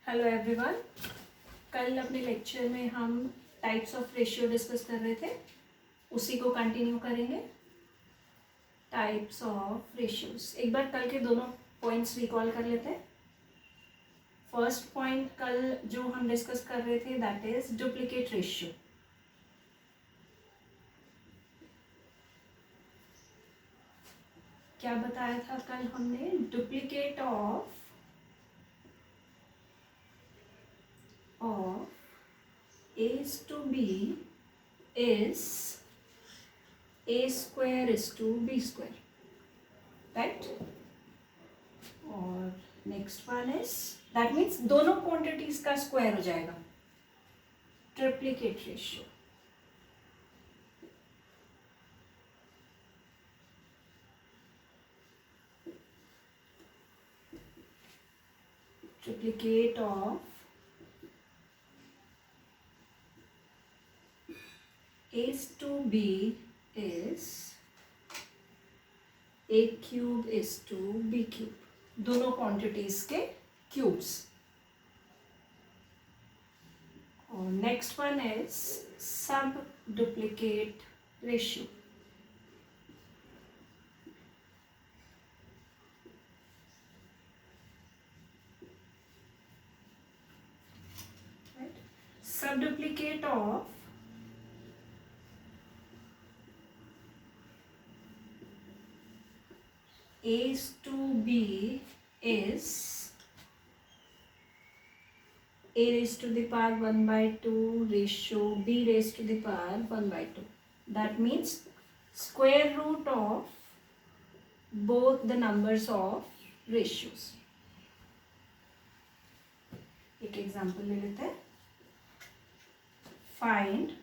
Hello everyone. कल अपने lecture में हम टाइप्स ऑफ रेशियो डिस्कस कर रहे थे, उसी को कंटिन्यू करेंगे। टाइप्स ऑफ रेशियोज, एक बार कल के दोनों पॉइंट्स रिकॉल कर लेते हैं। फर्स्ट पॉइंट कल जो हम डिस्कस कर रहे थे दैट इज डुप्लीकेट रेशियो। क्या बताया था कल हमने? Duplicate of A is to B is A square is to B square, right? और next one is that means दोनों क्वांटिटीज का स्क्वायर हो जाएगा, triplicate ratio. Triplicate of A to B is A cube is to B cube, दोनों quantities के cubes. और next one is सब duplicate ratio. सब duplicate of A to B is A raised to the power 1 by 2 ratio B raised to the power 1 by 2. That means square root of both the numbers of ratios. एक example ले लेते हैं। Find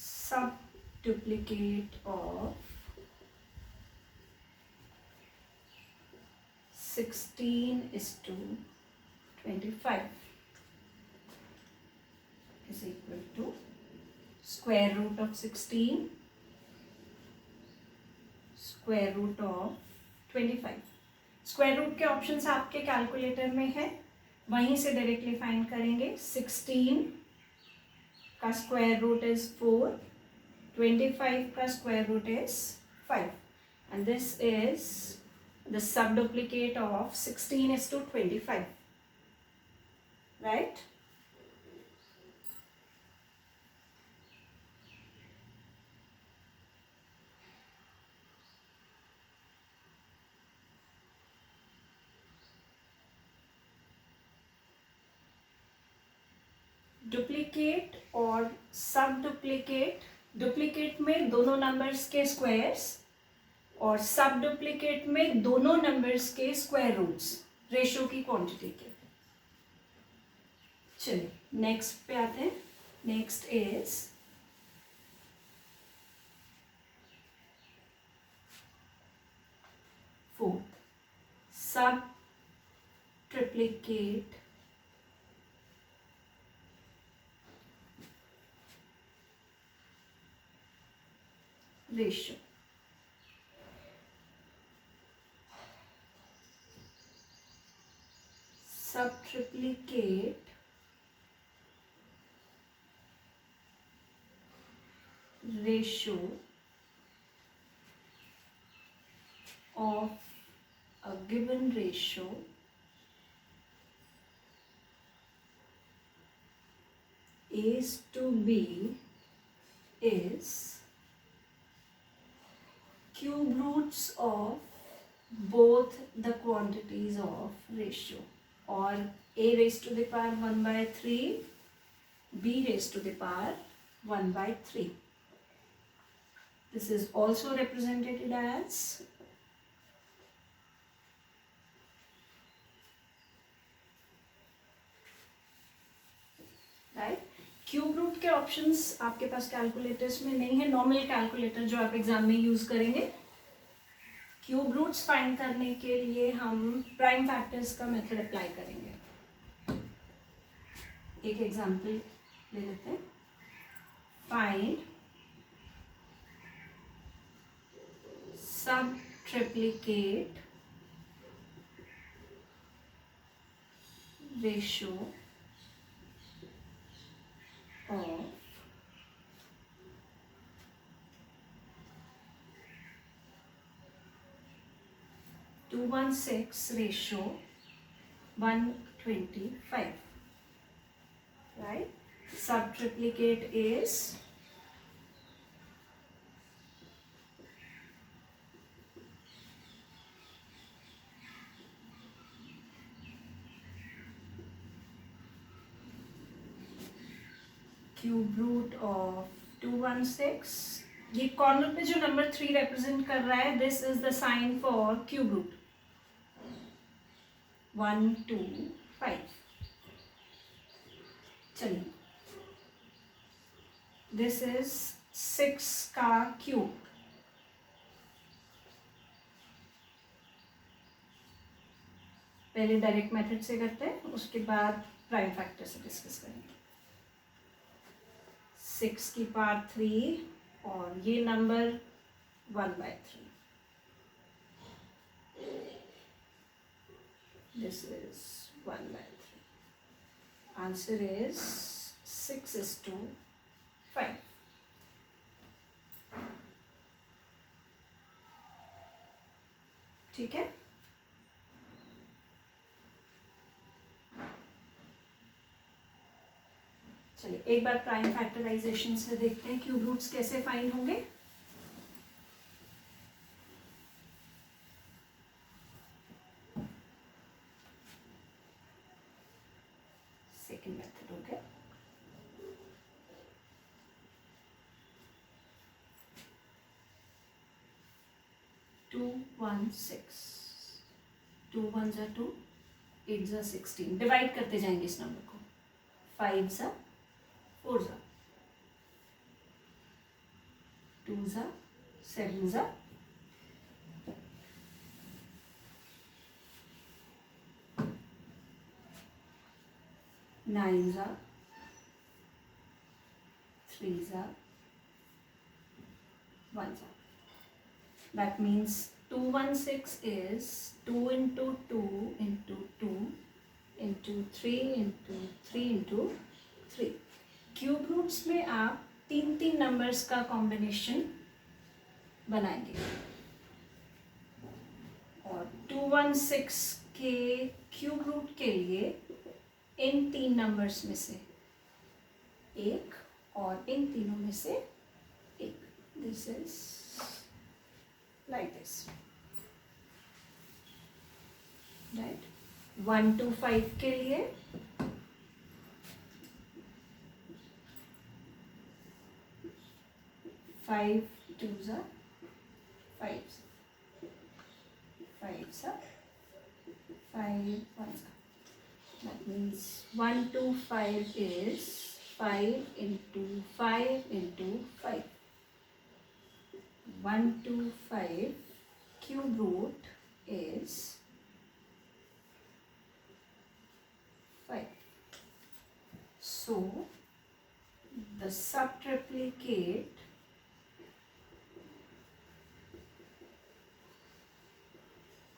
sub duplicate of 16 is to 25 is equal to square root of 16 square root of 25। Square root के options आपके calculator में है, वहीं से डायरेक्टली फाइंड करेंगे। 16 का स्क्वायर रूट इज 4, 25 का square root is 5 and this is the sub duplicate of 16 is to 25, right? Duplicate और सब डुप्लीकेट, डुप्लीकेट में दोनों नंबर्स के स्क्वायर्स और सब डुप्लीकेट में दोनों नंबर्स के स्क्वायर रूट्स रेशियो की क्वांटिटी के। चलिए नेक्स्ट पे आते हैं। नेक्स्ट इज फोर्थ, सब ट्रिप्लिकेट रेशियो। सब triplicate ratio of a given ratio A to B is cube roots of both the quantities of ratio, or A raised to the power 1 by 3, B raised to the power 1 by 3. This is also represented as right. Cube root के options आपके पास calculators में नहीं है, normal calculator जो आप exam में use करेंगे। क्यूब रूट्स फाइंड करने के लिए हम प्राइम फैक्टर्स का मेथड अप्लाई करेंगे। एक एग्जांपल ले लेते हैं। Find subtriplicate ratio of 216 ratio 125, right? Subtriplicate is cube root of 216. ये कॉर्नर पे जो नंबर 3 रिप्रेजेंट कर रहा है, this is the sign for cube root 125. चलिए, दिस इज 6 का क्यूब. पहले डायरेक्ट मेथड से करते हैं, उसके बाद प्राइम फैक्टर से डिस्कस करेंगे. 6 की पावर 3 और ये number 1/3. This is 1/3. Answer is 6:5. ठीक है. चलिए, एक बार प्राइम फैक्टराइजेशन से देखते हैं क्यूब रूट्स कैसे फाइंड होंगे. सेकंड मेथड हो गया. टू 1 जा 2, 8 जा 16. डिवाइड करते जाएंगे इस नंबर को. 5 जा 4 जा 2 जा 7 जा 9 जा 3 जा 1 जा. That means 216 is 2 into 2 into 2 into 3 into 3 into 3. Cube roots में आप 3 नंबर्स का कॉम्बिनेशन बनाएंगे और 216 के क्यूब रूट के लिए इन 3 नंबर्स में से एक और इन तीनों में से एक. This is like this, right? 1 to 5 के लिए 5 2s are 5, 5s are 5 1s are. That means 1 to 5 is 5 into 5 into 5. 1 to 5 cube root is 5. So the subtriplicate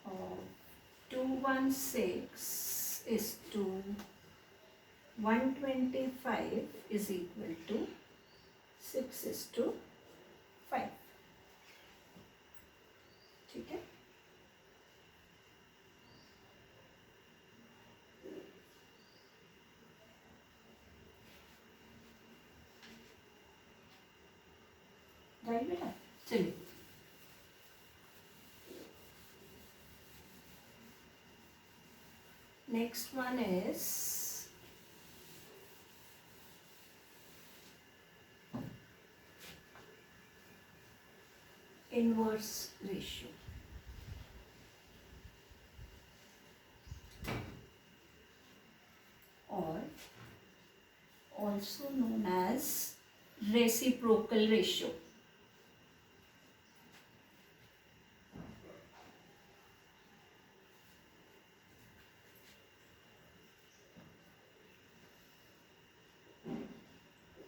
of 216 is to 125 is equal to 6:5. ठीक है. Right बेटा. चलिए, next one is inverse ratio. or also known as reciprocal ratio.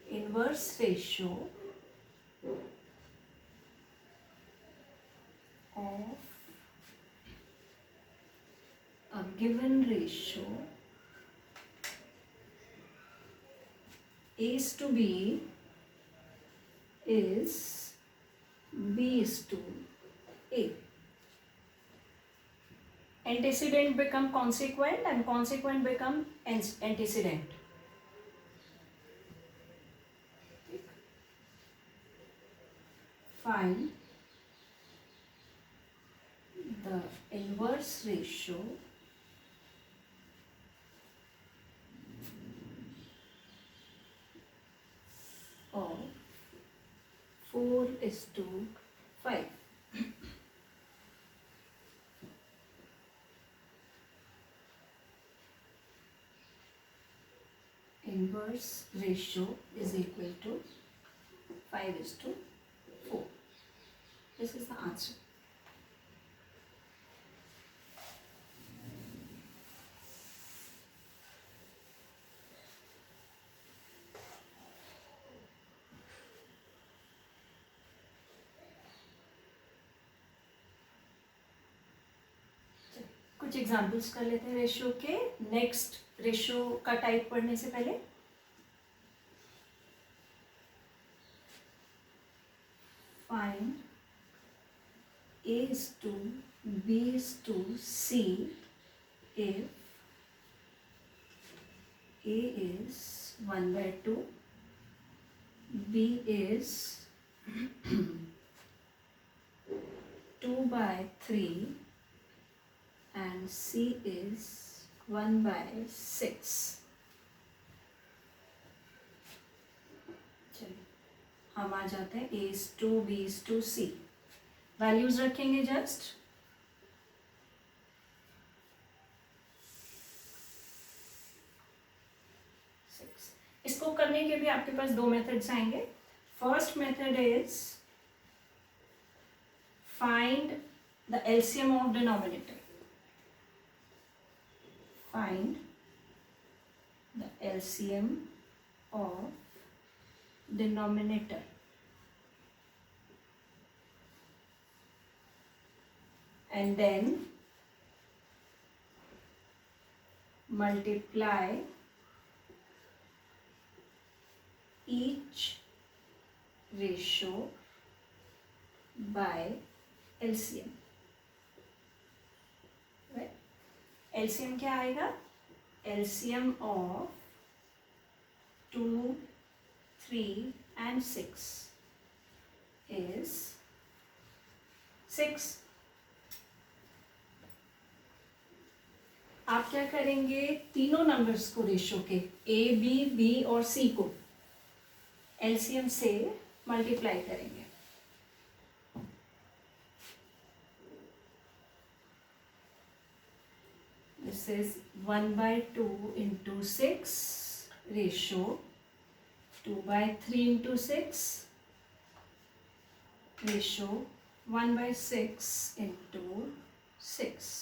Inverse ratio of a given ratio A is to B is B is to A. Antecedent become consequent and consequent become antecedent. Find the inverse ratio of 4:5. Inverse ratio is equal to 5:4. This is the answer. कुछ examples कर लेते हैं ratio के. Next ratio का type पढ़ने से पहले find A is to B is to C if A is 1/2, B is 2/3 and C is 1/6. चलिए हम आ जाते हैं A is to B is to C. Values रखेंगे जस्ट. इसको करने के भी आपके पास दो मेथड्स आएंगे. First method is find the LCM of denominator. Find the LCM of denominator. And then multiply each ratio by LCM. Right? LCM क्या आएगा? LCM of 2, 3 and 6 is 6. आप क्या करेंगे? तीनों नंबर्स को रेशियो के ए बी और सी को एलसीएम से मल्टीप्लाई करेंगे. This is 1/2 into 6 ratio 2/3 into 6 ratio 1/6 into 6.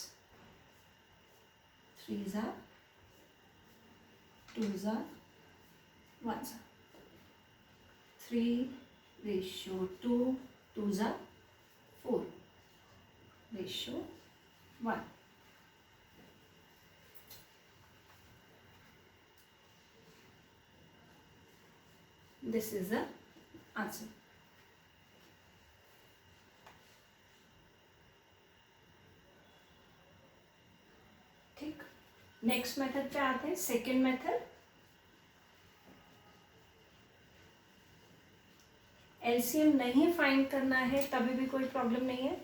3s are 2s are 1s are 3:2. 2s are 4 ratio 1. This is the answer. ठीक. नेक्स्ट मेथड पे आते हैं. सेकेंड मेथड एलसीएम नहीं फाइंड करना है तभी भी कोई प्रॉब्लम नहीं है.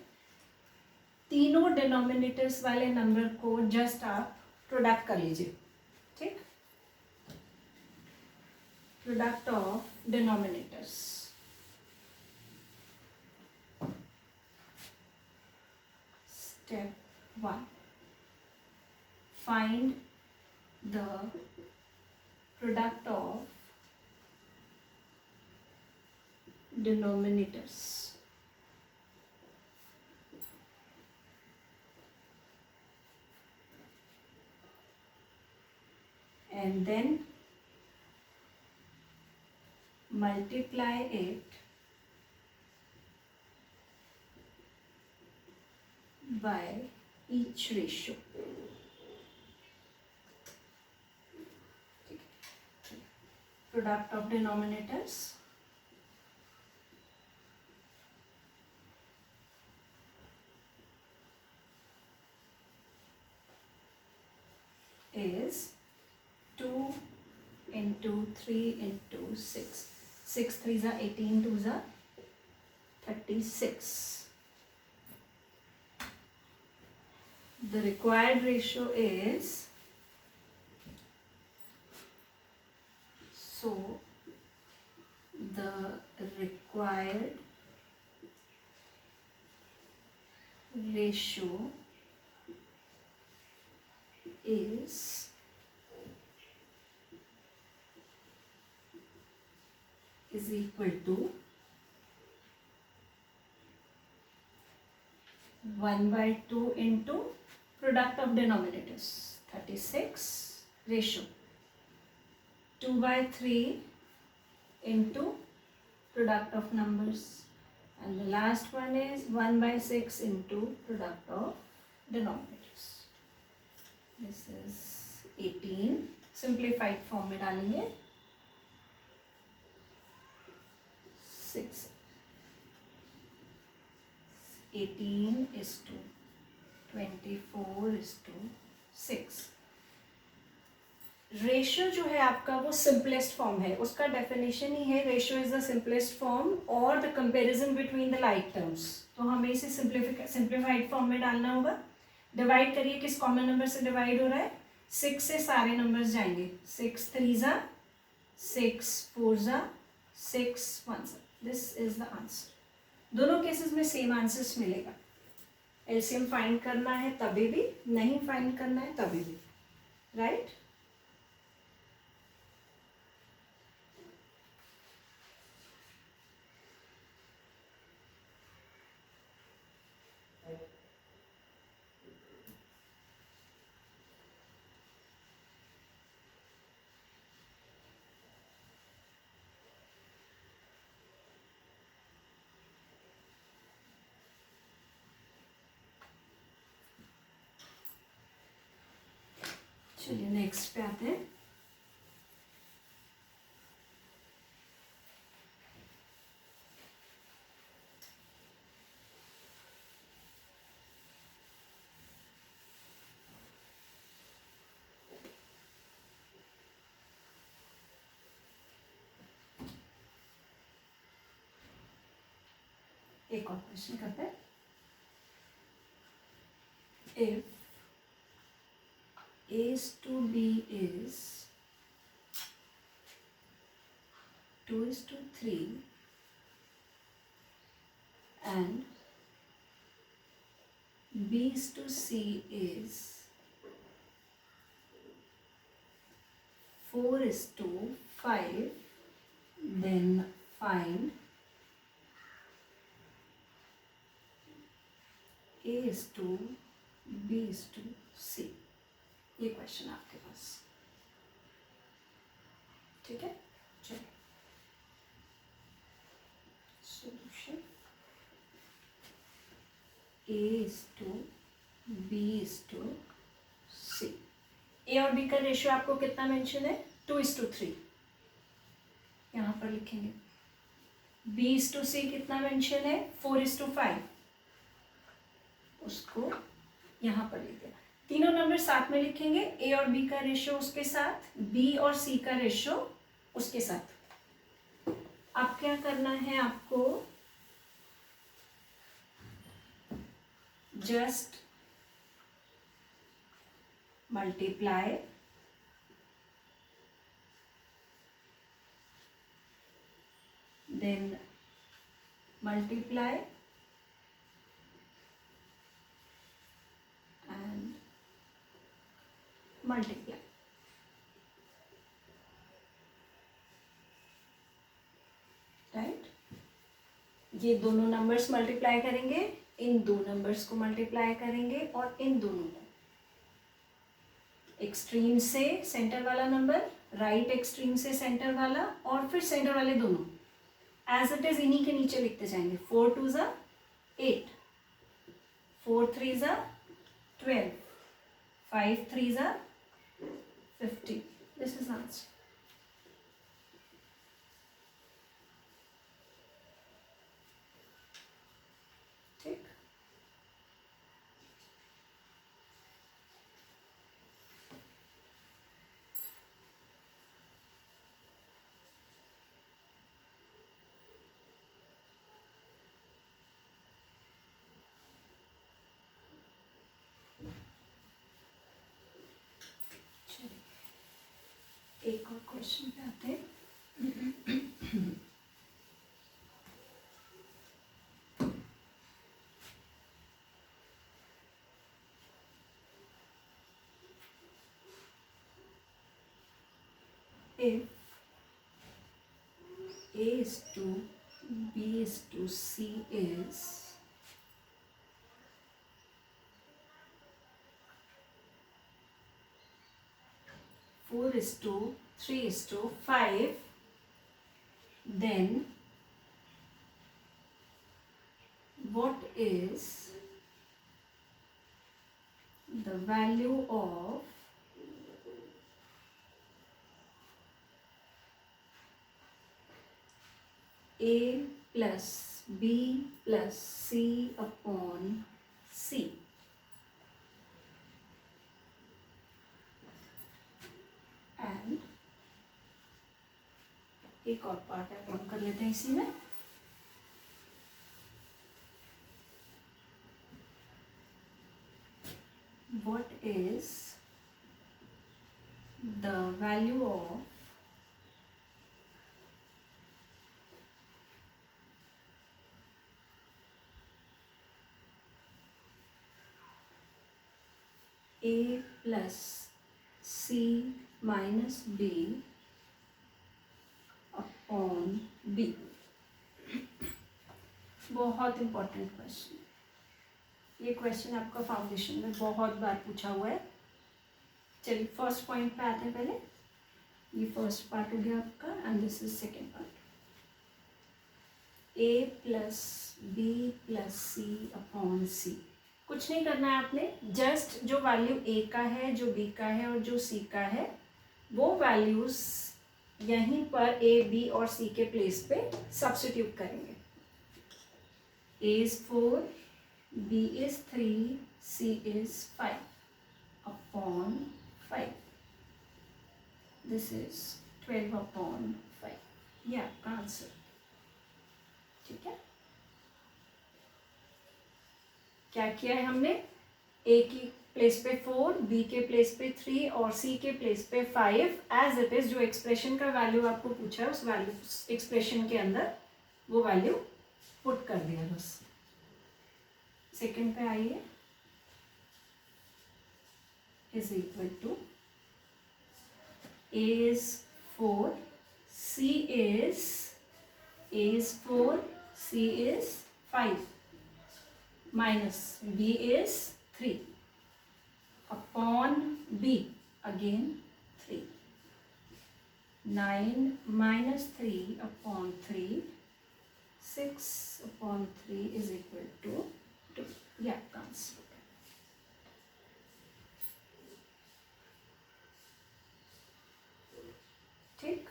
तीनों डिनोमिनेटर्स वाले नंबर को जस्ट आप प्रोडक्ट कर लीजिए. ठीक. Product of denominators. Step 1. Find the product of denominators. And then multiply it by each ratio. product of denominators. Is 2 into 3 into 6. 6 3s are 18, 2s are 36. The required ratio is, so the required ratio is equal to 1/2 into product of denominators, 36, ratio 2/3 into product of numbers, and the last one is 1/6 into product of denominators. This is 18. Simplified form में डालेंगे 6. 18 is to 24 is to 6. Ratio जो है आपका वो simplest form है, उसका definition ही है ratio is the simplest form और the comparison between the like terms. तो हमें इसे सिंप्लीफाइड फॉर्म में डालना होगा. डिवाइड करिए, किस कॉमन नंबर से डिवाइड हो रहा है? 6 से सारे नंबर्स जाएंगे. 6 3s are 6 4s are 6 1s are. This is the answer. दोनों केसेस में सेम आंसर्स मिलेगा. एलसीएम फाइंड करना है तभी भी, नहीं फाइंड करना है तभी भी, राइट? चलिए नेक्स्ट पे आते हैं. एक और क्वेश्चन करते हैं. If A is to B is 2 is to 3 and B is to C is 4 is to 5, then find A is to B is to C. ये क्वेश्चन आपके पास, ठीक है? चलिए solution. A is to B is to C. ए और B का ratio आपको कितना mention है? 2 is to 3. यहाँ पर लिखेंगे. B is to C कितना मेंशन है? 4 is to 5. उसको यहाँ पर लिख दिया. तीनों नंबर साथ में लिखेंगे. ए और बी का रेशियो उसके साथ, बी और सी का रेशियो उसके साथ. अब क्या करना है आपको? Just multiply then multiply and multiply. Right? ये दोनों नंबर्स मल्टीप्लाई करेंगे, इन दो नंबर्स को मल्टीप्लाई करेंगे और इन दोनों को, एक्सट्रीम से सेंटर वाला नंबर, राइट एक्सट्रीम से सेंटर वाला और फिर सेंटर वाले दोनों एज इट इज इन्हीं के नीचे लिखते जाएंगे. 4 2s are 8, 4 3s are 12, 5 3s are 50. This is answer. एक और क्वेश्चन पे आते हैं। If A is to B is to C is 4:3:5, then what is the value of A plus B plus C upon C? And एक और part है, हम कर लेते हैं इसी में। What is the value of A plus C minus B upon B? बहुत इंपॉर्टेंट क्वेश्चन, ये क्वेश्चन आपका फाउंडेशन में बहुत बार पूछा हुआ है। चलिए फर्स्ट पॉइंट पे आते हैं पहले। ये फर्स्ट पार्ट हो गया आपका and this is second part. A plus B plus C upon C. कुछ नहीं करना है आपने, जस्ट जो वैल्यू A का है, जो B का है और जो C का है, वो वैल्यूज यहीं पर A, B और C के प्लेस पे सब्स्टिट्यूट करेंगे। A is 4, B is 3, C is 5 upon 5. This is 12 upon 5. ये आपका आंसर, ठीक है। क्या किया है हमने, A की प्लेस पे 4, B के प्लेस पे 3 और C के प्लेस पे 5 एज इट इज। जो एक्सप्रेशन का वैल्यू आपको पूछा है उस वैल्यू एक्सप्रेशन के अंदर वो वैल्यू पुट कर दिया बस। सेकंड पे आइए, is equal to A is 4, C is 4, C is 5 minus B is 3 upon B again 3. 9 minus 3 upon 3, 6 upon 3 is equal to 2. Yeah, comes. ठीक,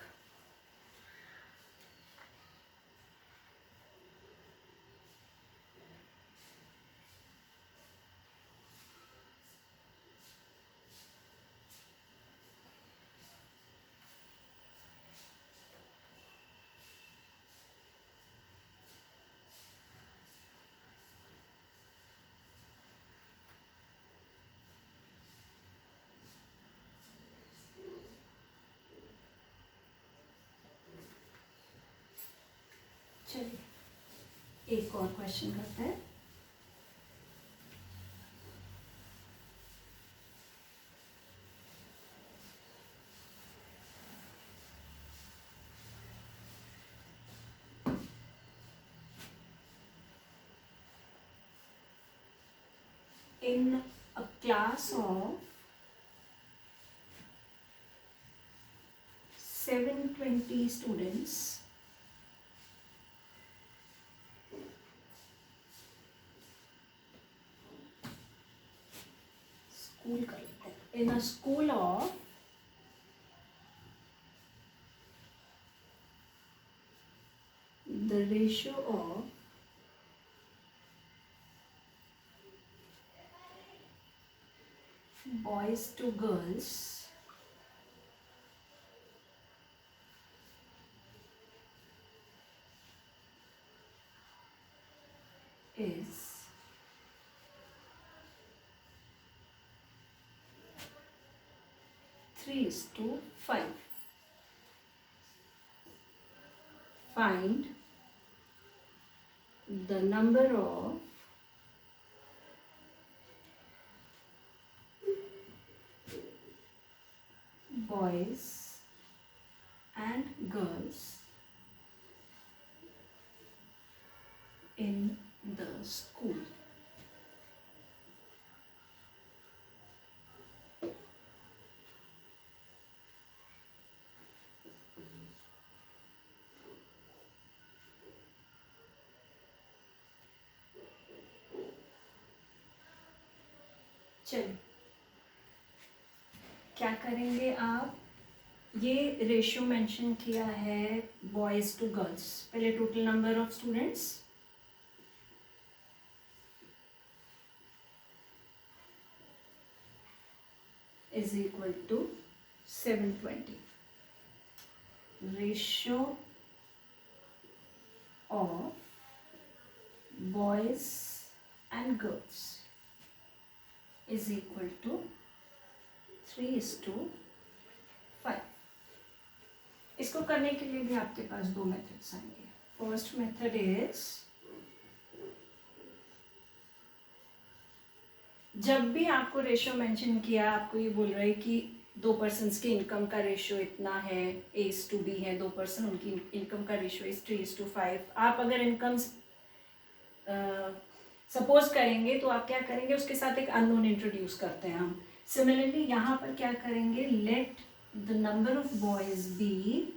चलिए एक और क्वेश्चन करते हैं। In a class of 720 students, school का लेते हैं। In a school of 'the ratio of boys to girls is 3:5. find the number of boys and girls in the school. चलिए क्या करेंगे आप, ये रेशियो मेंशन किया है बॉयज़ टू गर्ल्स। पहले total number of students is equal to 720। Ratio of boys and girls is equal to 3:5। इसको करने के लिए भी आपके पास दो मेथड्स आएंगे। फर्स्ट मेथड इज, जब भी आपको रेशियो मेंशन किया, आपको ये बोल रहा है कि दो पर्सन्स की इनकम का रेशियो इतना है, A/B है, दो पर्सन, उनकी इनकम का रेशियो इज 3:5। आप अगर इनकम सपोज करेंगे तो आप क्या करेंगे, उसके साथ एक अननोन इंट्रोड्यूस करते हैं हम। सिमिलरली यहाँ पर क्या करेंगे, let the number of boys be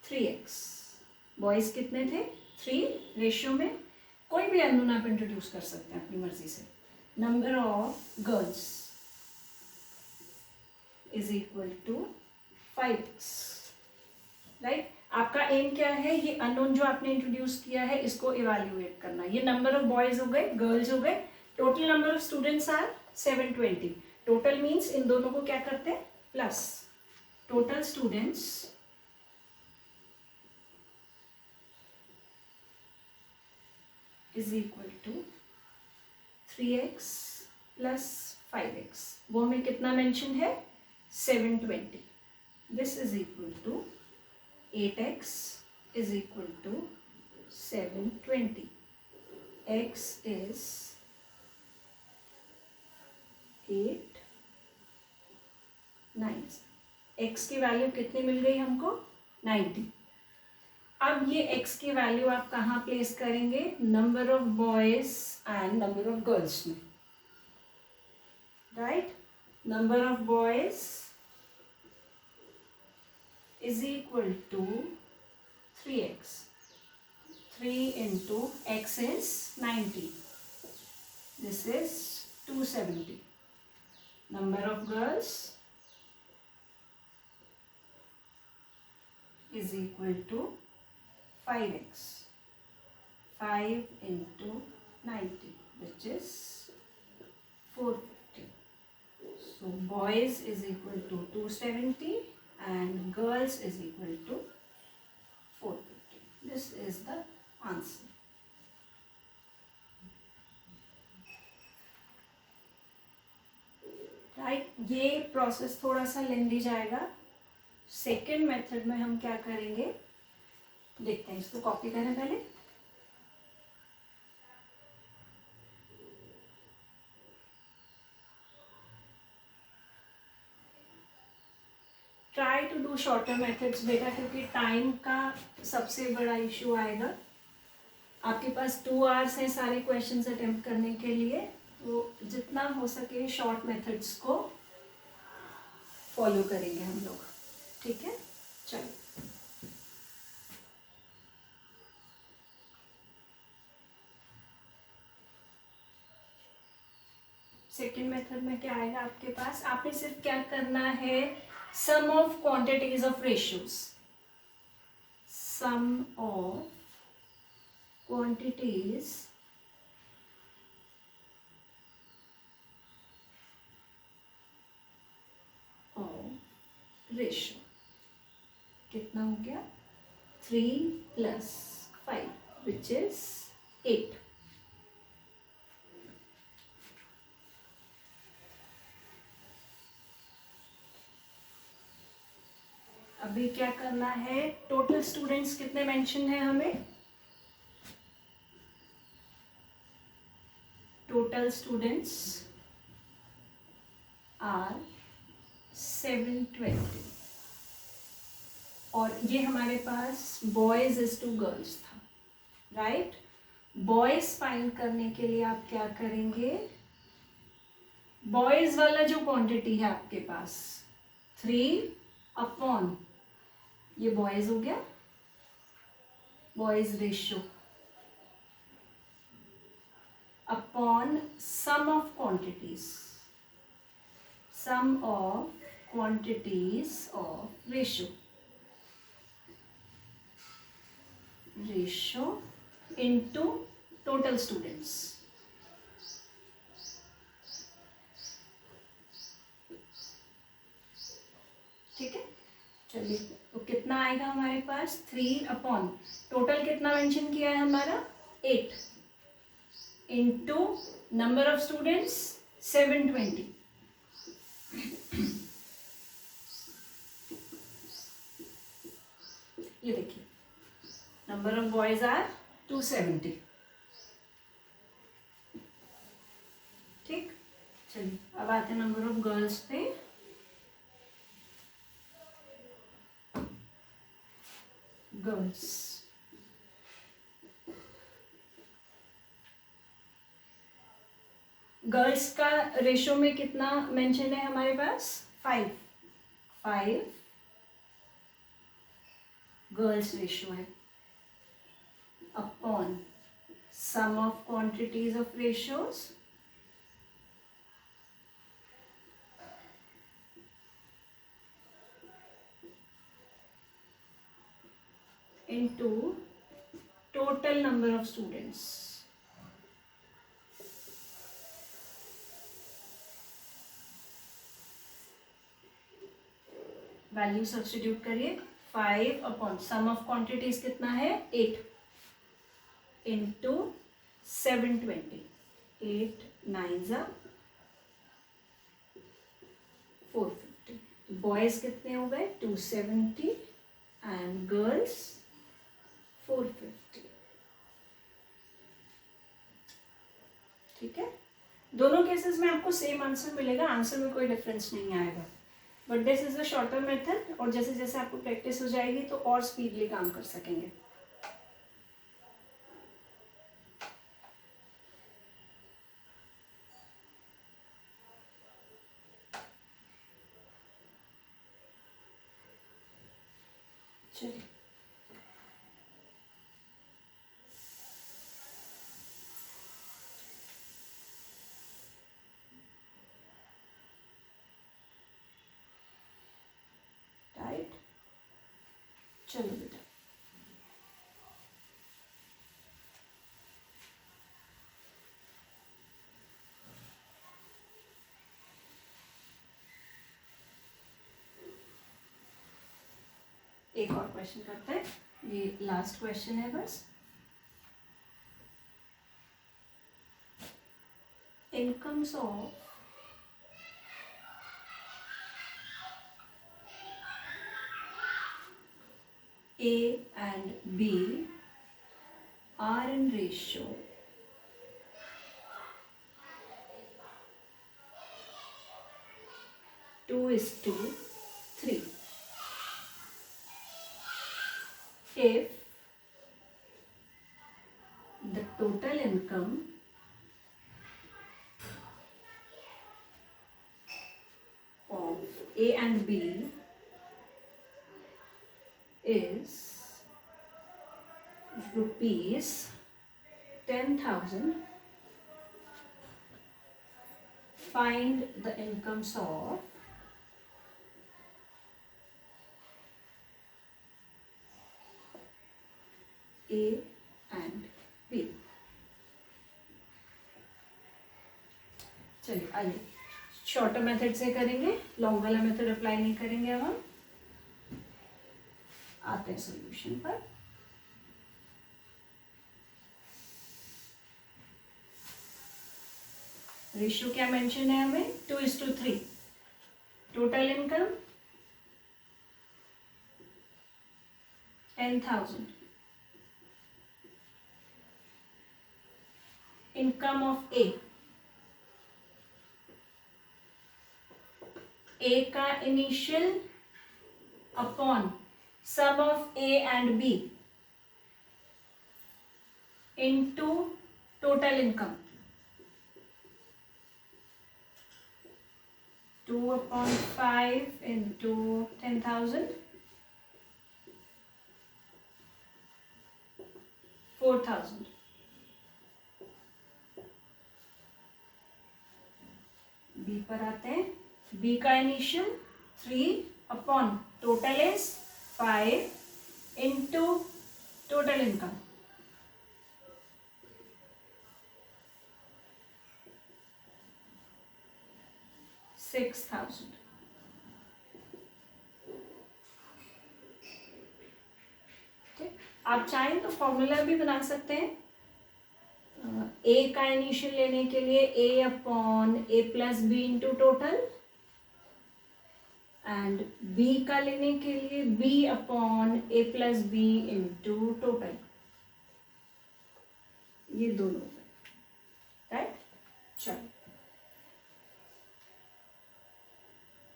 3x। Boys कितने थे, 3, रेशियो में कोई भी अननोन आप इंट्रोड्यूस कर सकते हैं अपनी मर्जी से। Number of girls is equal to 5x, right. आपका एम क्या है, ये अननोन जो आपने इंट्रोड्यूस किया है इसको इवैल्यूएट करना। ये नंबर ऑफ बॉयज हो गए, गर्ल्स हो गए, total number of students are 720। Total means इन दोनों को क्या करते हैं, plus. Total students is equal to 3x plus 5x। वो हमें कितना मेंशन है, 720। This is equal to 8x is equal to 720. X is 8, 9। x की वैल्यू कितनी मिल गई हमको, 90। अब ये x की वैल्यू आप कहाँ प्लेस करेंगे, number of boys and number of girls में, right. Number of boys is equal to 3x. 3 into x is 90. This is 270. Number of girls is equal to 5x. 5 into 90, which is 450. So boys is equal to 270 and girls is equal to 450. This is the answer. Right, ये process थोड़ा सा लेंदी जाएगा। Second method में हम क्या करेंगे, देखते हैं। इसको कॉपी करें पहले। Try to do shorter methods बेटा, क्योंकि टाइम का सबसे बड़ा इशू आएगा। आपके पास 2 आवर्स हैं सारे क्वेश्चंस अटेम्प्ट करने के लिए, तो जितना हो सके शॉर्ट मेथड्स को फॉलो करेंगे हम लोग, ठीक है। चलो, सेकेंड मेथड में क्या आएगा आपके पास, आपने सिर्फ क्या करना है, sum of quantities of ratios, sum of quantities of ratio. कितना हो गया, 3 + 5 विच इज 8। अभी क्या करना है, टोटल स्टूडेंट्स कितने मेंशन है हमें, टोटल स्टूडेंट्स आर 720 और ये हमारे पास बॉयज इज टू गर्ल्स था, राइट। बॉयज फाइंड करने के लिए आप क्या करेंगे, बॉयज वाला जो क्वांटिटी है आपके पास 3 अपॉन, ये बॉयज हो गया, boys ratio upon sum of quantities, sum of quantities of ratio, ratio into total students. ठीक है, चलिए तो कितना आएगा हमारे पास 3 अपॉन, टोटल कितना मेंशन किया है हमारा 8 इंटू नंबर ऑफ स्टूडेंट्स 720। ये देखिए नंबर ऑफ बॉयज आर 270। ठीक, चलिए अब आते हैं नंबर ऑफ गर्ल्स पे। गर्ल्स, गर्ल्स का रेशो में कितना मेंशन है हमारे पास 5 गर्ल्स रेशो है upon sum of quantities of ratios into total number of students। Value substitute करिए, 5 अपॉन सम ऑफ क्वांटिटीज कितना है 8 इंटू 720, 8 9 450। बॉयज कितने हो गए 270 एंड गर्ल्स 450। ठीक है, दोनों केसेस में आपको सेम आंसर मिलेगा, आंसर में कोई डिफरेंस नहीं आएगा, but this is a shorter method और जैसे जैसे आपको प्रैक्टिस हो जाएगी तो और स्पीडली काम कर सकेंगे। चलिए राइट, चलो बेटा एक और क्वेश्चन करते हैं, ये लास्ट क्वेश्चन है बस। Incomes of A and B are in ratio 2:3 if the total income of A and B is rupees 10,000, find the incomes of A and B। चलिए आइए शॉर्टर मेथड से करेंगे, लॉन्ग वाला मेथड अप्लाई नहीं करेंगे। अब हम आते हैं सॉल्यूशन पर। रेशियो क्या मेंशन है हमें 2:3, total income 10,000. Income of A. A का initial upon sum of A and B into total income. 2/5 into 10,000. 4,000. B पर आते हैं. B का initial 3 upon total is 5 into total income. 6,000. आप चाहें तो फॉर्मूला भी बना सकते हैं. ए का इनिशियल लेने के लिए A upon A plus B into total, and B का लेने के लिए B upon A plus B into total. ये दोनों राइट. चलो,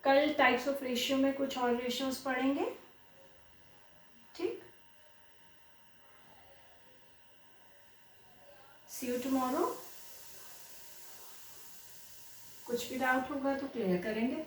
कल टाइप्स ऑफ रेशियो में कुछ और रेशियोज पढ़ेंगे. ठीक. सी यू टुमारो. कुछ भी डाउट होगा तो क्लियर करेंगे.